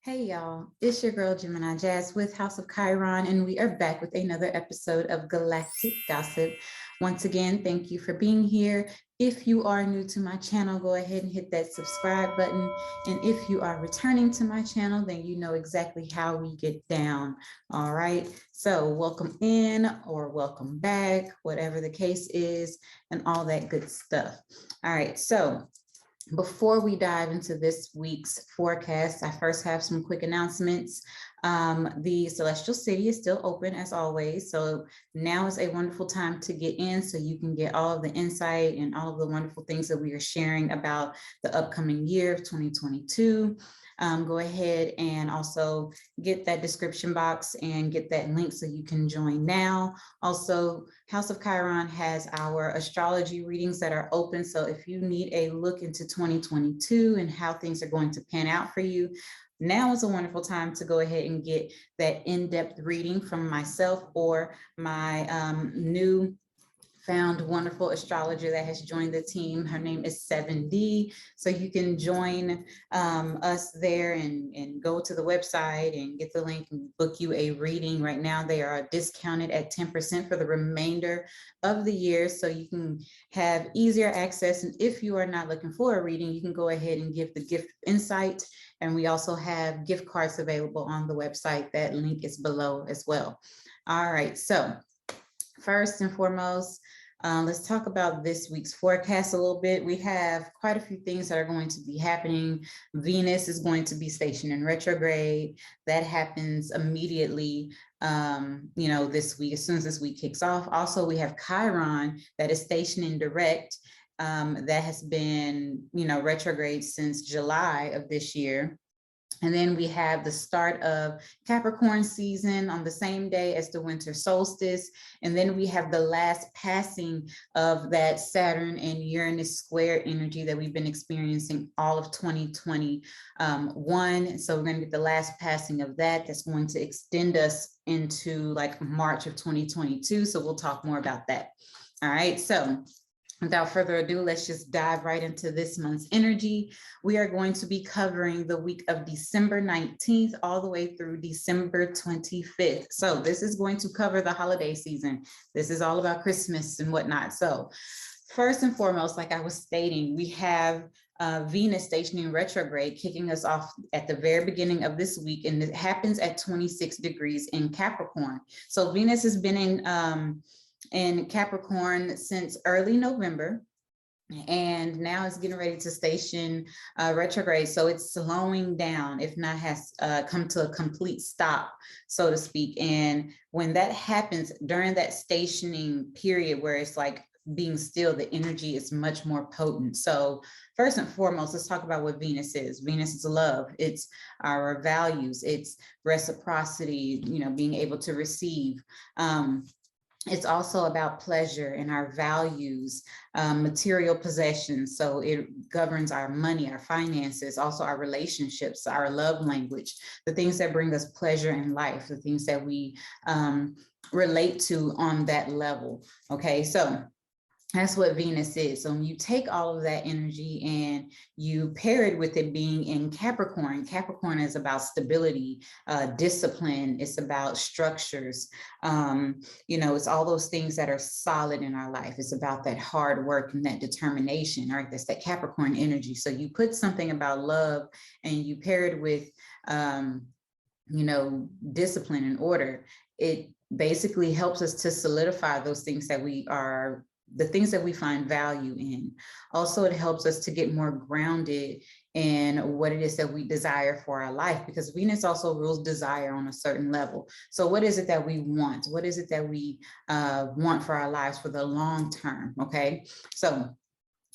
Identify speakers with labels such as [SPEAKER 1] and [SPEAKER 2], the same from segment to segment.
[SPEAKER 1] Hey y'all, it's your girl Gemini Jazz with House of Chiron, and we are back with another episode of Galactic Gossip. Once again, thank you for being here. If you are new to my channel, go ahead and hit that subscribe button. And if you are returning to my channel, then you know exactly how we get down. All right. So welcome in or welcome back, whatever the case is, and all that good stuff. All right. So before we dive into this week's forecast, I first have some quick announcements. The Celestial City is still open as always. So now is a wonderful time to get in so you can get all of the insight and all of the wonderful things that we are sharing about the upcoming year of 2022. Go ahead and also get that description box and get that link so you can join now. Also, House of Chiron has our astrology readings that are open. So if you need a look into 2022 and how things are going to pan out for you, now is a wonderful time to go ahead and get that in-depth reading from myself or my new found wonderful astrologer that has joined the team. Her name is 7D. So you can join us there and go to the website and get the link and book you a reading. Right now, they are discounted at 10% for the remainder of the year. So you can have easier access. And if you are not looking for a reading, you can go ahead and give the gift insight. And we also have gift cards available on the website. That link is below as well. All right. So first and foremost, let's talk about this week's forecast a little bit. We have quite a few things that are going to be happening. Venus is going to be stationed in retrograde. That happens immediately, this week, as soon as this week kicks off. Also, we have Chiron that is stationed in direct. That has been, retrograde since July of this year. And then we have the start of Capricorn season on the same day as the winter solstice. And then we have the last passing of that Saturn and Uranus square energy that we've been experiencing all of 2021. So we're going to get the last passing of that. That's going to extend us into like March of 2022. So we'll talk more about that. All right. So without further ado, let's just dive right into this month's energy. We are going to be covering the week of December 19th all the way through December 25th. So this is going to cover the holiday season. This is all about Christmas and whatnot. So first and foremost, like I was stating, we have Venus stationing retrograde kicking us off at the very beginning of this week, and it happens at 26 degrees in Capricorn. So Venus has been in Capricorn since early November, and now it's getting ready to station retrograde. So it's slowing down, if not has come to a complete stop, so to speak. And when that happens during that stationing period where it's like being still, the energy is much more potent. So first and foremost, let's talk about what Venus is. Venus is love. It's our values. It's reciprocity, being able to receive. It's also about pleasure and our values, material possessions. So it governs our money, our finances, also our relationships, our love language, the things that bring us pleasure in life, the things that we relate to on that level. Okay, so that's what Venus is. So when you take all of that energy and you pair it with it being in Capricorn, Capricorn is about stability, discipline. It's about structures. It's all those things that are solid in our life. It's about that hard work and that determination, right? That's that Capricorn energy. So you put something about love and you pair it with, discipline and order. It basically helps us to solidify those things that the things that we find value in. Also, it helps us to get more grounded in what it is that we desire for our life, because Venus also rules desire on a certain level. So what is it that we want? What is it that we want for our lives for the long term? Okay, so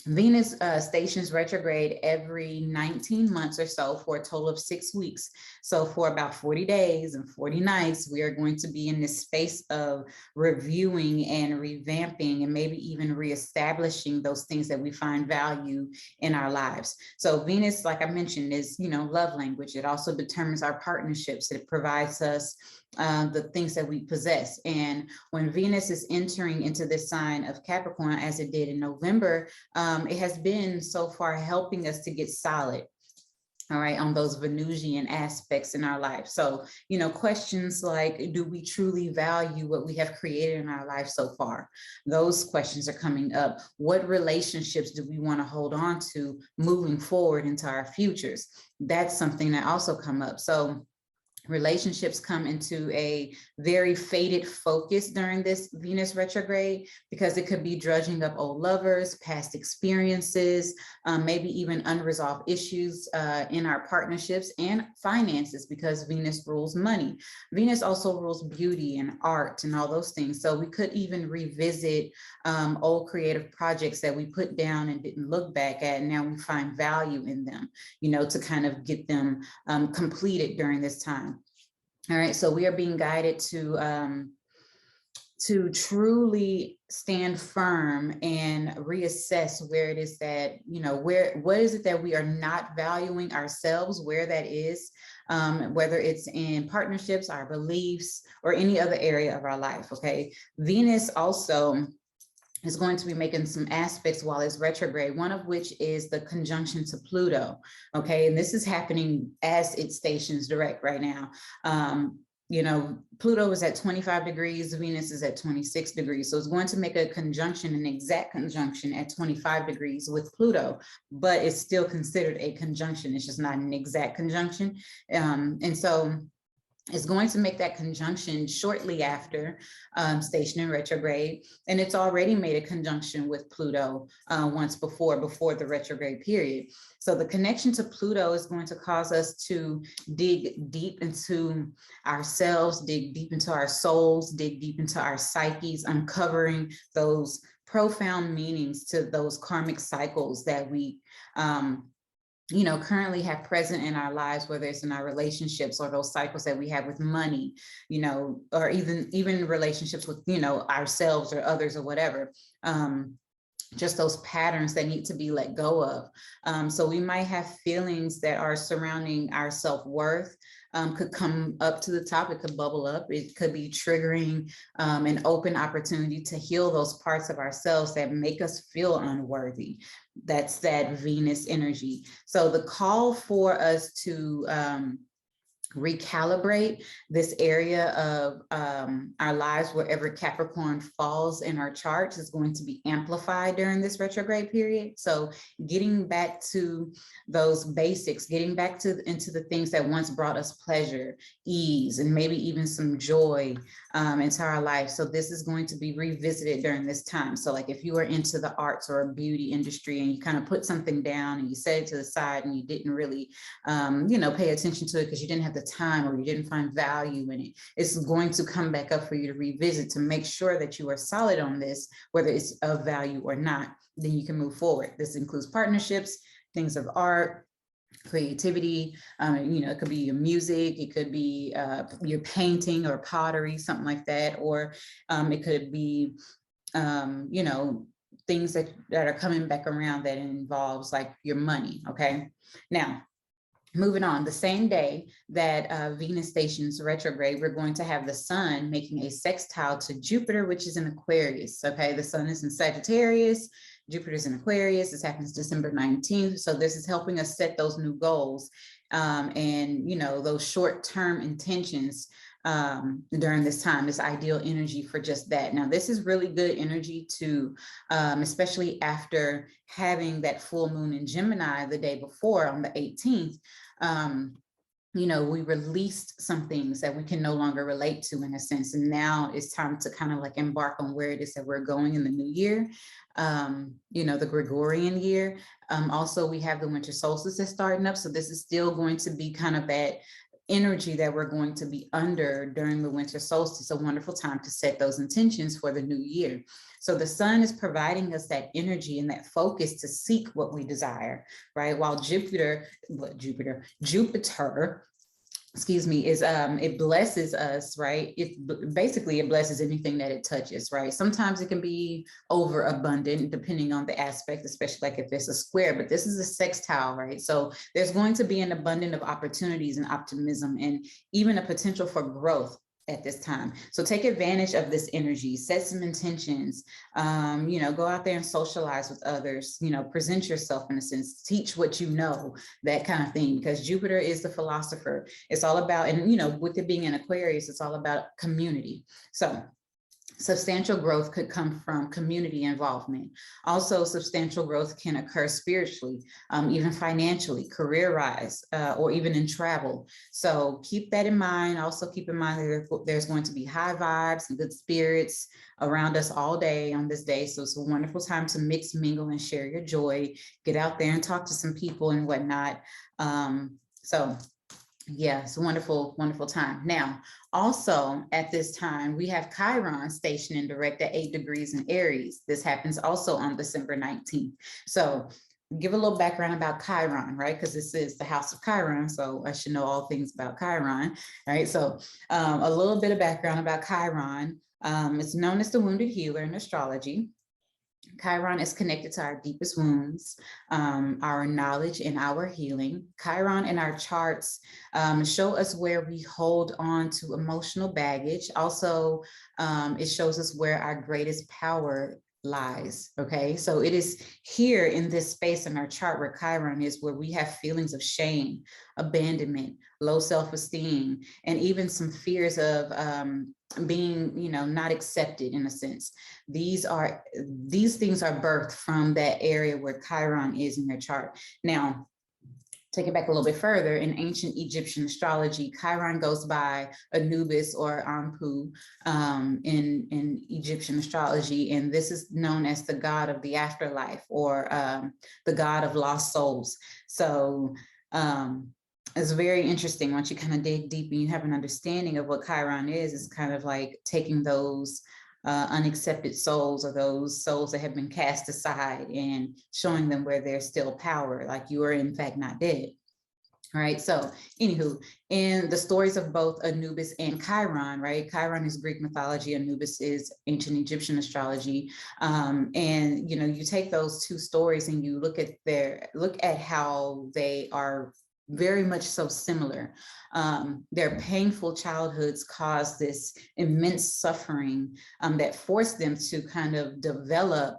[SPEAKER 1] Venus stations retrograde every 19 months or so for a total of 6 weeks. So for about 40 days and 40 nights, we are going to be in this space of reviewing and revamping and maybe even reestablishing those things that we find value in our lives. So Venus, like I mentioned, is, love language. It also determines our partnerships. It provides us the things that we possess. And when Venus is entering into this sign of Capricorn, as it did in November, it has been so far helping us to get solid. all right, on those Venusian aspects in our life. So, you know, questions like, do we truly value what we have created in our life so far? Those questions are coming up. What relationships do we want to hold on to moving forward into our futures? That's something that also come up. So relationships come into a very faded focus during this Venus retrograde, because it could be drudging up old lovers, past experiences, maybe even unresolved issues in our partnerships and finances, because Venus rules money. Venus also rules beauty and art and all those things. So we could even revisit old creative projects that we put down and didn't look back at, and now we find value in them, you know, to kind of get them completed during this time. All right, so we are being guided to truly stand firm and reassess where it is that, you know, what is it that we are not valuing ourselves, where that is, whether it's in partnerships, our beliefs, or any other area of our life. Okay, Venus also is going to be making some aspects while it's retrograde, one of which is the conjunction to Pluto. Okay, and this is happening as it stations direct right now. You know, Pluto is at 25 degrees, Venus is at 26 degrees. So it's going to make a conjunction, an exact conjunction at 25 degrees with Pluto, but it's still considered a conjunction. It's just not an exact conjunction. And so is going to make that conjunction shortly after stationing retrograde, and it's already made a conjunction with Pluto once before the retrograde period. So the connection to Pluto is going to cause us to dig deep into ourselves, dig deep into our souls, dig deep into our psyches, uncovering those profound meanings to those karmic cycles that we you know, currently have present in our lives, whether it's in our relationships or those cycles that we have with money, you know, or even relationships with, you know, ourselves or others or whatever. Just those patterns that need to be let go of. So we might have feelings that are surrounding our self-worth, could come up to the top, it could bubble up, it could be triggering an open opportunity to heal those parts of ourselves that make us feel unworthy. That's that Venus energy. So the call for us to recalibrate this area of our lives, wherever Capricorn falls in our charts, is going to be amplified during this retrograde period. So getting back to those basics, getting back to into the things that once brought us pleasure, ease, and maybe even some joy into our life. So this is going to be revisited during this time. So like if you are into the arts or a beauty industry and you kind of put something down and you set it to the side and you didn't really you know, pay attention to it because you didn't have the time or you didn't find value in it, it's going to come back up for you to revisit to make sure that you are solid on this, whether it's of value or not. Then you can move forward. This includes partnerships, things of art, creativity, you know, it could be your music, it could be your painting or pottery, something like that, or it could be you know, things that are coming back around that involves like your money. Okay, now moving on, the same day that Venus stations retrograde, we're going to have the sun making a sextile to Jupiter, which is in Aquarius. Okay, the sun is in Sagittarius, Jupiter's in Aquarius. This happens December 19th. So this is helping us set those new goals and, you know, those short-term intentions during this time, this ideal energy for just that. Now, this is really good energy to, especially after having that full moon in Gemini the day before on the 18th. You know, we released some things that we can no longer relate to in a sense. And now it's time to kind of like embark on where it is that we're going in the new year, you know, the Gregorian year. Also, we have the winter solstice that's starting up. So this is still going to be kind of that energy that we're going to be under during the winter solstice, a wonderful time to set those intentions for the new year. So the sun is providing us that energy and that focus to seek what we desire, right? While Jupiter, excuse me, is it blesses us, right? It basically, it blesses anything that it touches, right? Sometimes it can be overabundant depending on the aspect, especially like if it's a square, but this is a sextile, right? So there's going to be an abundance of opportunities and optimism and even a potential for growth at this time. So take advantage of this energy, set some intentions, go out there and socialize with others, present yourself in a sense, teach what you know, that kind of thing, because Jupiter is the philosopher. It's all about, and with it being in Aquarius, it's all about community. So substantial growth could come from community involvement. Also, substantial growth can occur spiritually, even financially, career-wise, or even in travel. So keep that in mind. Also keep in mind that there's going to be high vibes and good spirits around us all day on this day. So it's a wonderful time to mix, mingle, and share your joy. Get out there and talk to some people and whatnot. Yeah, it's a wonderful, wonderful time. Now, also at this time, we have Chiron stationed in direct at 8 degrees in Aries. This happens also on December 19th. So give a little background about Chiron, right? Because this is the house of Chiron, so I should know all things about Chiron, right? So a little bit of background about Chiron. It's known as the wounded healer in astrology. Chiron is connected to our deepest wounds, our knowledge and our healing. Chiron in our charts show us where we hold on to emotional baggage. Also, it shows us where our greatest power lies. Okay, so it is here in this space in our chart where Chiron is, where we have feelings of shame, abandonment, low self-esteem, and even some fears of being, not accepted in a sense. These things are birthed from that area where Chiron is in your chart. Now, take it back a little bit further. In ancient Egyptian astrology, Chiron goes by Anubis or Anpu in Egyptian astrology, and this is known as the god of the afterlife, or the god of lost souls. So it's very interesting once you kind of dig deep and you have an understanding of what Chiron is. It's kind of like taking those unaccepted souls, or those souls that have been cast aside, and showing them where there's still power, like you are in fact not dead. All right, so anywho, in the stories of both Anubis and Chiron, right? Chiron is Greek mythology, Anubis is ancient Egyptian astrology. And you take those two stories and you look at how they are very much so similar. Their painful childhoods caused this immense suffering that forced them to kind of develop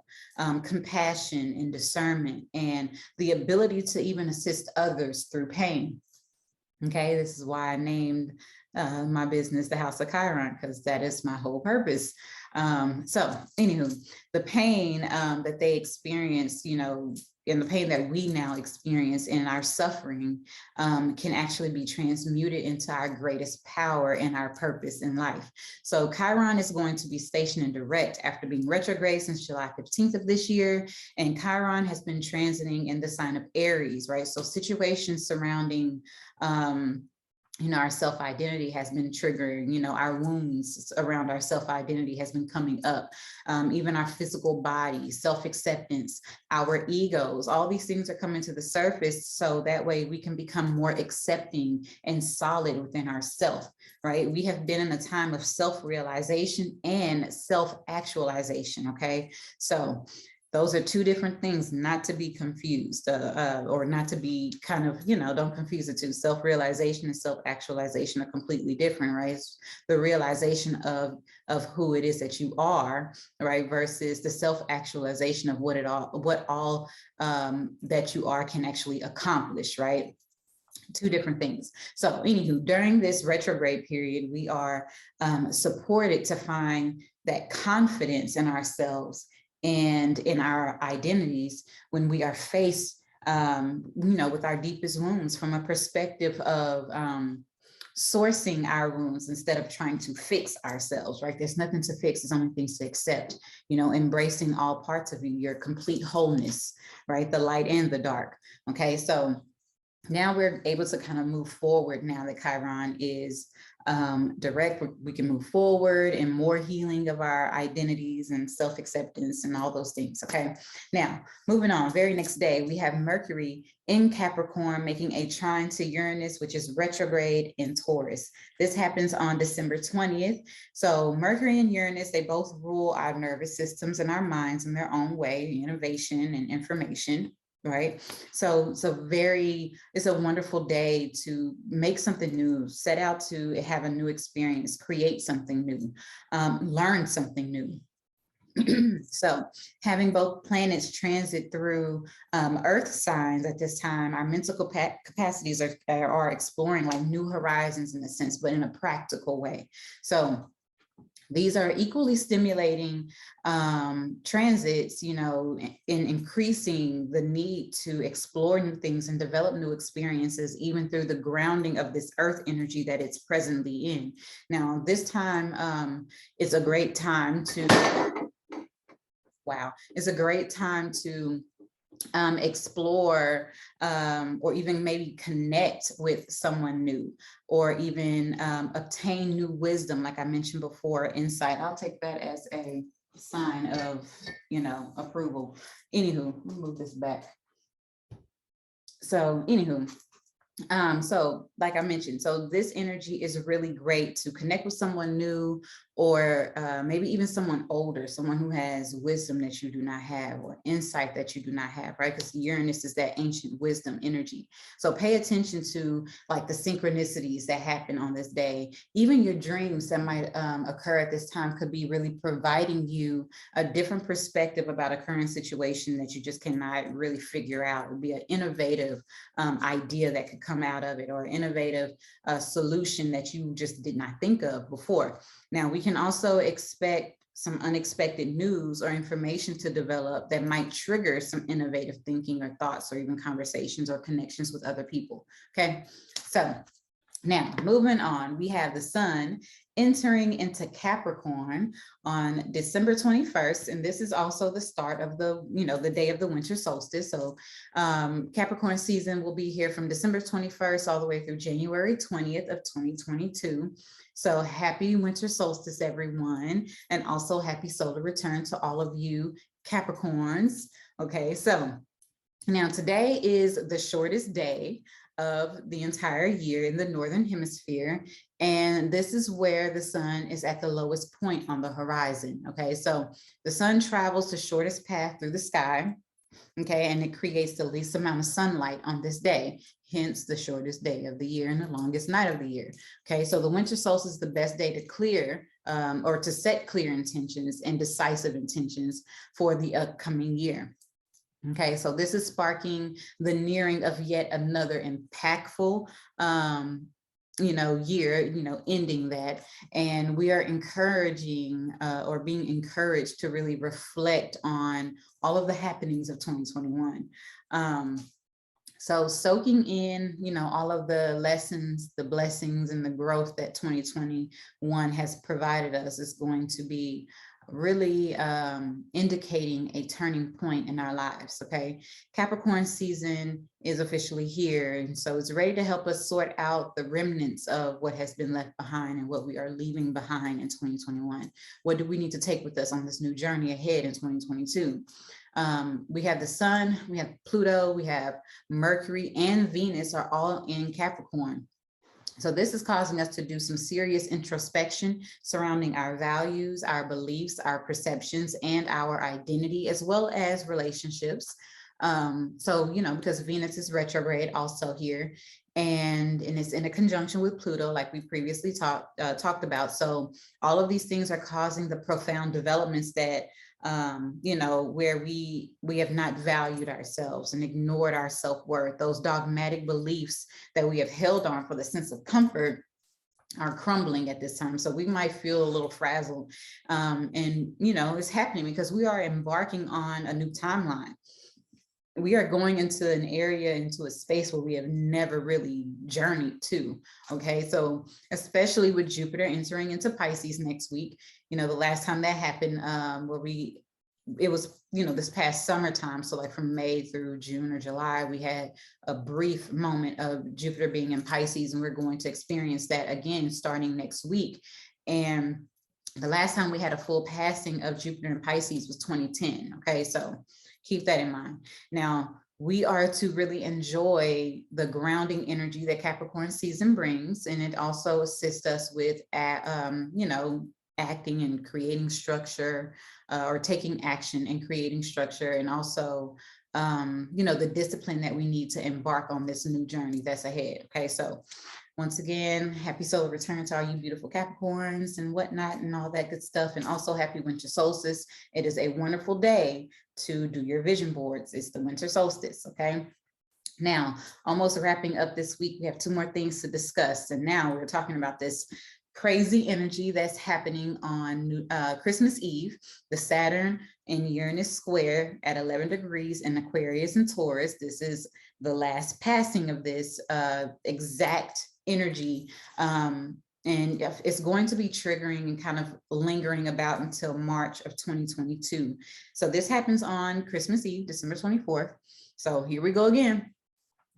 [SPEAKER 1] compassion and discernment and the ability to even assist others through pain. Okay, this is why I named my business the House of Chiron, because that is my whole purpose. So anywho, the pain that they experienced, and the pain that we now experience in our suffering can actually be transmuted into our greatest power and our purpose in life. So Chiron is going to be stationed in direct after being retrograde since July 15th of this year. And Chiron has been transiting in the sign of Aries, right? So situations surrounding our self-identity has been triggering, our wounds around our self-identity has been coming up, even our physical body, self-acceptance, our egos, all these things are coming to the surface, so that way we can become more accepting and solid within ourself, right? We have been in a time of self-realization and self-actualization, okay? So those are two different things, not to be confused, or not to be kind of, don't confuse the two. Self-realization and self-actualization are completely different, right? It's the realization of who it is that you are, right? Versus the self-actualization of what all that you are can actually accomplish, right? Two different things. So anywho, during this retrograde period, we are supported to find that confidence in ourselves and in our identities when we are faced, with our deepest wounds, from a perspective of sourcing our wounds instead of trying to fix ourselves, right? There's nothing to fix, there's only things to accept, embracing all parts of you, your complete wholeness, right? The light and the dark, okay? So now we're able to kind of move forward now that Chiron is direct. We can move forward and more healing of our identities and self-acceptance and all those things, okay? Now, moving on, very next day, we have Mercury in Capricorn making a trine to Uranus, which is retrograde in Taurus. This happens on December 20th. So Mercury and Uranus, they both rule our nervous systems and our minds in their own way, innovation and information. right? So it's a wonderful day to make something new, set out to have a new experience, create something new, learn something new. So having both planets transit through earth signs at this time, our mental capacities are exploring like new horizons in a sense, but in a practical way. So these are equally stimulating transits, you know, in increasing the need to explore new things and develop new experiences, even through the grounding of this earth energy that it's presently in. Now, this time is a great time to, wow, it's a great time to explore or even maybe connect with someone new, or even obtain new wisdom, like I mentioned before, insight. I'll take that as a sign of, you know, approval. Anywho, let me move this back. So anywho, so like I mentioned, so this energy is really great to connect with someone new, or maybe even someone older, someone who has wisdom that you do not have, or insight that you do not have, right? Because Uranus is that ancient wisdom energy. So pay attention to like the synchronicities that happen on this day. Even your dreams that might occur at this time could be really providing you a different perspective about a current situation that you just cannot really figure out. It would be an innovative idea that could come out of it, or innovative solution that you just did not think of before. Now, we can also expect some unexpected news or information to develop that might trigger some innovative thinking or thoughts, or even conversations or connections with other people. Okay, so now moving on, we have the sun entering into Capricorn on December 21st. And this is also the start of the, you know, the day of the winter solstice. So Capricorn season will be here from December 21st all the way through January 20th of 2022. So happy winter solstice, everyone. And also happy solar return to all of you Capricorns. Okay, so now today is the shortest day of the entire year in the Northern Hemisphere. And this is where the sun is at the lowest point on the horizon. Okay, so the sun travels the shortest path through the sky. Okay, and it creates the least amount of sunlight on this day, hence the shortest day of the year and the longest night of the year. Okay, so the winter solstice is the best day to clear or to set clear intentions and decisive intentions for the upcoming year. Okay, so this is sparking the nearing of yet another impactful year, ending that. And we are encouraging or being encouraged to really reflect on all of the happenings of 2021. So soaking in, all of the lessons, the blessings, and the growth that 2021 has provided us is going to be really indicating a turning point in our lives. Okay, Capricorn season is officially here, and so it's ready to help us sort out the remnants of what has been left behind and what we are leaving behind in 2021. What do we need to take with us on this new journey ahead in 2022? We have the sun, we have Pluto, we have Mercury, and Venus are all in Capricorn. So this is causing us to do some serious introspection surrounding our values, our beliefs, our perceptions, and our identity, as well as relationships. Because Venus is retrograde also here, and it's in a conjunction with Pluto, like we previously talked about. So all of these things are causing the profound developments that where we have not valued ourselves and ignored our self-worth. Those dogmatic beliefs that we have held on for the sense of comfort are crumbling at this time. So we might feel a little frazzled. It's happening because we are embarking on a new timeline. We are going into an area, into a space where we have never really journeyed to. Okay, so especially with Jupiter entering into Pisces next week, the last time that happened, it was this past summertime. So like from May through June or July, we had a brief moment of Jupiter being in Pisces, and we're going to experience that again starting next week. And the last time we had a full passing of Jupiter in Pisces was 2010. Okay, so keep that in mind. Now, we are to really enjoy the grounding energy that Capricorn season brings, and it also assists us with, acting and creating structure, or taking action and creating structure, and also the discipline that we need to embark on this new journey that's ahead. Okay, so once again, happy solar return to all you beautiful Capricorns and whatnot and all that good stuff. And also happy winter solstice. It is a wonderful day to do your vision boards. It's the winter solstice, okay? Now, almost wrapping up this week, we have 2 more things to discuss. And now we're talking about this crazy energy that's happening on Christmas Eve, the Saturn and Uranus square at 11 degrees in Aquarius and Taurus. This is the last passing of this exact energy. And it's going to be triggering and kind of lingering about until March of 2022. So this happens on Christmas Eve, December 24th. So here we go again.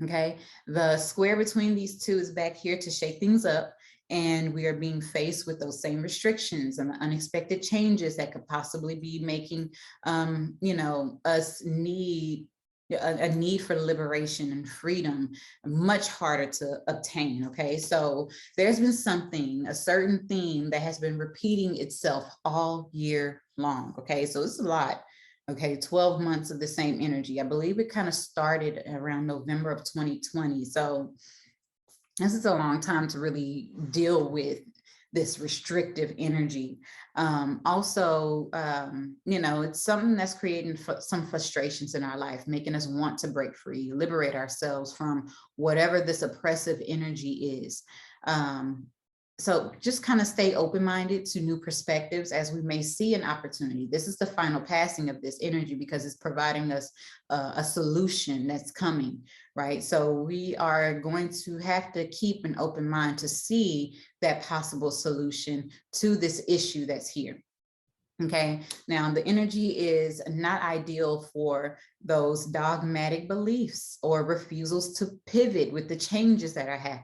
[SPEAKER 1] Okay, the square between these two is back here to shake things up, and we are being faced with those same restrictions and the unexpected changes that could possibly be making, us need a need for liberation and freedom much harder to obtain. Okay, so there's been a certain theme that has been repeating itself all year long. Okay, so it's a lot. Okay, 12 months of the same energy. I believe it kind of started around November of 2020. So this is a long time to really deal with this restrictive energy. It's something that's creating some frustrations in our life, making us want to break free, liberate ourselves from whatever this oppressive energy is. So just kind of stay open-minded to new perspectives as we may see an opportunity. This is the final passing of this energy because it's providing us a solution that's coming, right? So we are going to have to keep an open mind to see that possible solution to this issue that's here. Okay, now the energy is not ideal for those dogmatic beliefs or refusals to pivot with the changes that are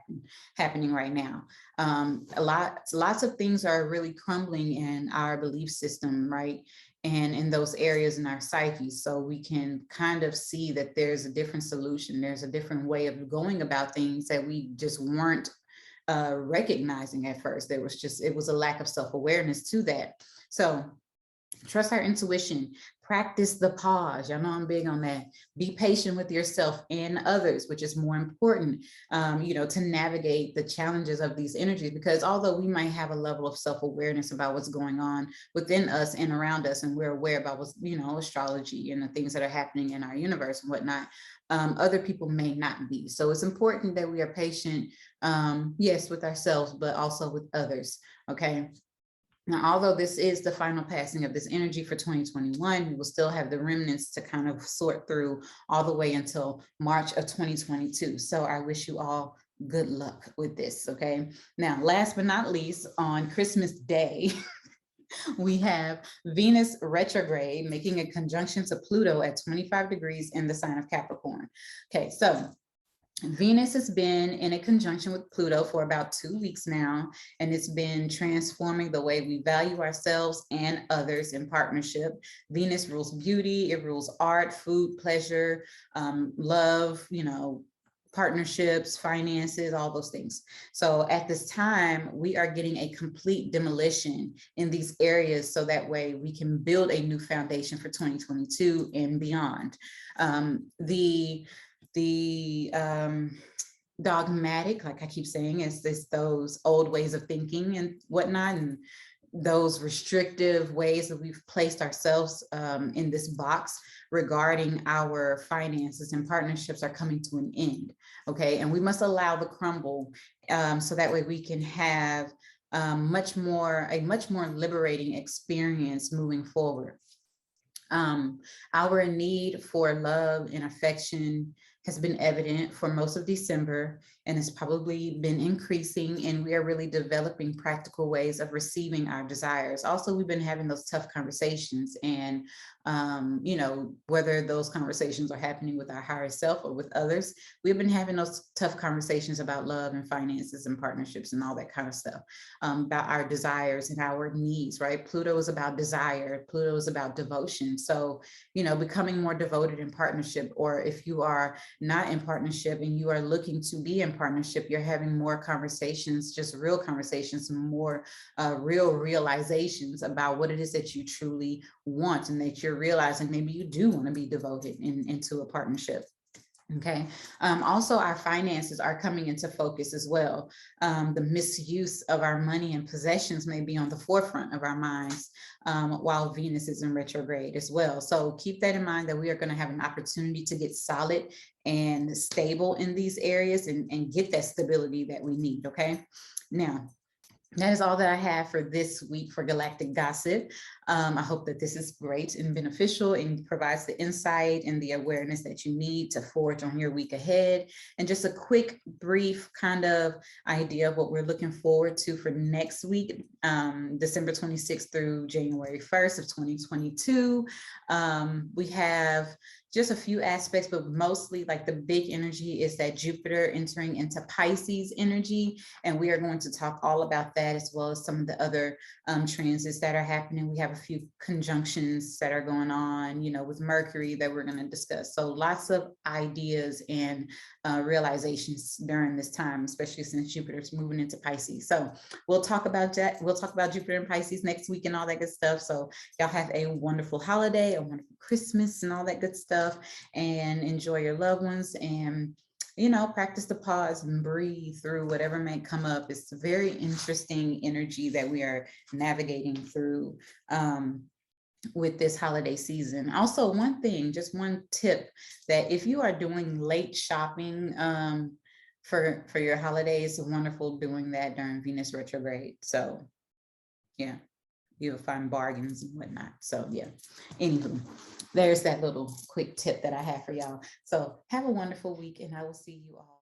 [SPEAKER 1] happening right now. Lots of things are really crumbling in our belief system, right? And in those areas in our psyche. So we can kind of see that there's a different solution. There's a different way of going about things that we just weren't recognizing at first. It was a lack of self-awareness to that. So trust our intuition, practice the pause. Y'all know I'm big on that. Be patient with yourself and others, which is more important, to navigate the challenges of these energies, because although we might have a level of self-awareness about what's going on within us and around us, and we're aware about what's, astrology and the things that are happening in our universe and whatnot, other people may not be. So it's important that we are patient, yes, with ourselves, but also with others, okay? Now, although this is the final passing of this energy for 2021, we will still have the remnants to kind of sort through all the way until March of 2022. So I wish you all good luck with this, okay? Now, last but not least, on Christmas Day, we have Venus retrograde making a conjunction to Pluto at 25 degrees in the sign of Capricorn. Okay, so Venus has been in a conjunction with Pluto for about 2 weeks now, and it's been transforming the way we value ourselves and others in partnership. Venus rules beauty, it rules art, food, pleasure, love, partnerships, finances, all those things. So at this time, we are getting a complete demolition in these areas so that way we can build a new foundation for 2022 and beyond. The dogmatic, like I keep saying, is those old ways of thinking and whatnot, and those restrictive ways that we've placed ourselves in this box regarding our finances and partnerships are coming to an end. Okay, and we must allow the crumble so that way we can have a much more liberating experience moving forward. Our need for love and affection has been evident for most of December, and it's probably been increasing, and we are really developing practical ways of receiving our desires. Also, we've been having those tough conversations, and whether those conversations are happening with our higher self or with others, we've been having those tough conversations about love and finances and partnerships and all that kind of stuff, about our desires and our needs, right? Pluto is about desire. Pluto is about devotion. So, becoming more devoted in partnership, or if you are not in partnership and you are looking to be in partnership, you're having more conversations, just real conversations, more real realizations about what it is that you truly want, and that you're realizing maybe you do want to be devoted into a partnership. Okay. Also, our finances are coming into focus as well. The misuse of our money and possessions may be on the forefront of our minds while Venus is in retrograde as well. So keep that in mind, that we are going to have an opportunity to get solid and stable in these areas and get that stability that we need. Okay. Now, that is all that I have for this week for Galactic Gossip. I hope that this is great and beneficial and provides the insight and the awareness that you need to forge on your week ahead. And just a quick, brief kind of idea of what we're looking forward to for next week, December 26th through January 1st of 2022. We have just a few aspects, but mostly like the big energy is that Jupiter entering into Pisces energy. And we are going to talk all about that, as well as some of the other transits that are happening. We have a few conjunctions that are going on, with Mercury that we're going to discuss. So lots of ideas and realizations during this time, especially since Jupiter's moving into Pisces. So we'll talk about that. We'll talk about Jupiter and Pisces next week and all that good stuff. So y'all have a wonderful holiday, a wonderful Christmas and all that good stuff, and enjoy your loved ones, and practice the pause and breathe through whatever may come up. It's a very interesting energy that we are navigating through with this holiday season. Also, one tip, that if you are doing late shopping for your holidays, it's wonderful doing that during Venus retrograde. So yeah, you'll find bargains and whatnot. So yeah, anywho, there's that little quick tip that I have for y'all. So have a wonderful week, and I will see you all.